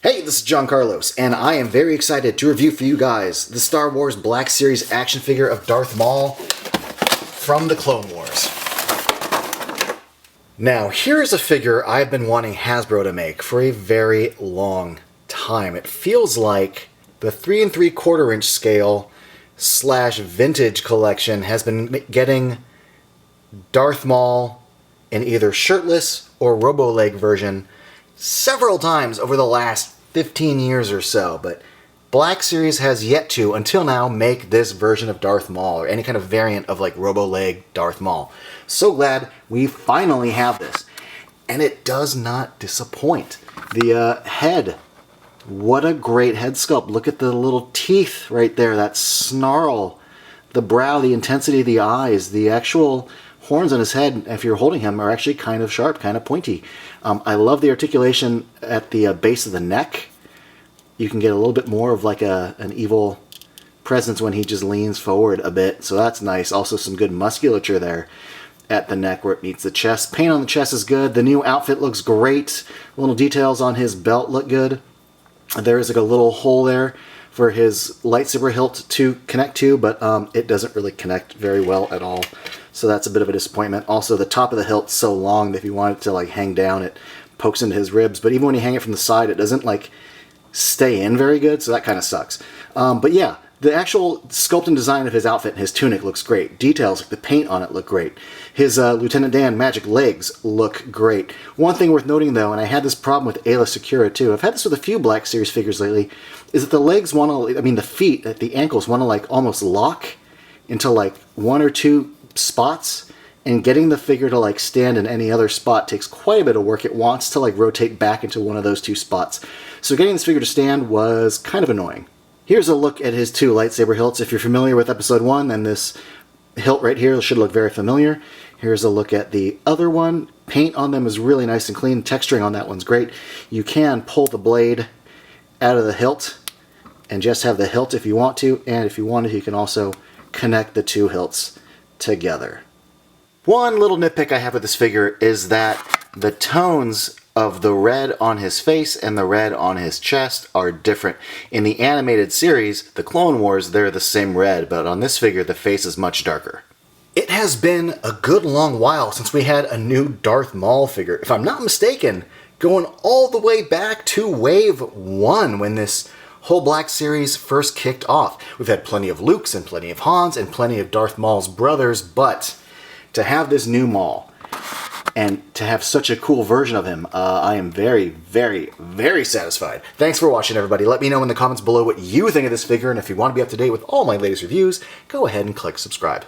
Hey, this is John Carlos, and I am very excited to review for you guys the Star Wars Black Series action figure of Darth Maul from the Clone Wars. Now, here is a figure I've been wanting Hasbro to make for a very long time. It feels like the 3 3/4 inch scale / vintage collection has been getting Darth Maul in either shirtless or robo leg version several times over the last 15 years or so, but Black Series has yet to, until now, make this version of Darth Maul, or any kind of variant of like robo leg Darth Maul. So glad we finally have this. And it does not disappoint. The head, what a great head sculpt. Look at the little teeth right there, that snarl, the brow, the intensity of the eyes, the actual horns on his head, if you're holding him, are actually kind of sharp, kind of pointy. I love the articulation at the base of the neck. You can get a little bit more of like an evil presence when he just leans forward a bit, so that's nice. Also some good musculature there at the neck where it meets the chest. Paint on the chest is good. The new outfit looks great. Little details on his belt look good. There is like a little hole there for his lightsaber hilt to connect to, but it doesn't really connect very well at all. So that's a bit of a disappointment. Also, the top of the hilt's so long that if you want it to like hang down, it pokes into his ribs. But even when you hang it from the side, it doesn't like stay in very good, so that kind of sucks. But yeah, the actual sculpt and design of his outfit and his tunic looks great. Details, like the paint on it, look great. His Lieutenant Dan magic legs look great. One thing worth noting though, and I had this problem with Ayla Secura too, I've had this with a few Black Series figures lately, is that the legs want to, the feet at the ankles want to like almost lock into like 1 or 2 spots, and getting the figure to like stand in any other spot takes quite a bit of work. It wants to like rotate back into one of those 2 spots. So getting this figure to stand was kind of annoying. Here's a look at his 2 lightsaber hilts. If you're familiar with episode 1, then this hilt right here should look very familiar. Here's a look at the other one. Paint on them is really nice and clean. Texturing on that one's great. You can pull the blade out of the hilt and just have the hilt if you want to, and if you wanted, you can also connect the 2 hilts together. One little nitpick I have with this figure is that the tones of the red on his face and the red on his chest are different. In the animated series, the Clone Wars, they're the same red, but on this figure, the face is much darker. It has been a good long while since we had a new Darth Maul figure. If I'm not mistaken, going all the way back to Wave 1 when this whole Black Series first kicked off. We've had plenty of Lukes and plenty of Hans and plenty of Darth Maul's brothers, but to have this new Maul and to have such a cool version of him, I am very, very, very satisfied. Thanks for watching, everybody. Let me know in the comments below what you think of this figure, and if you want to be up to date with all my latest reviews, go ahead and click subscribe.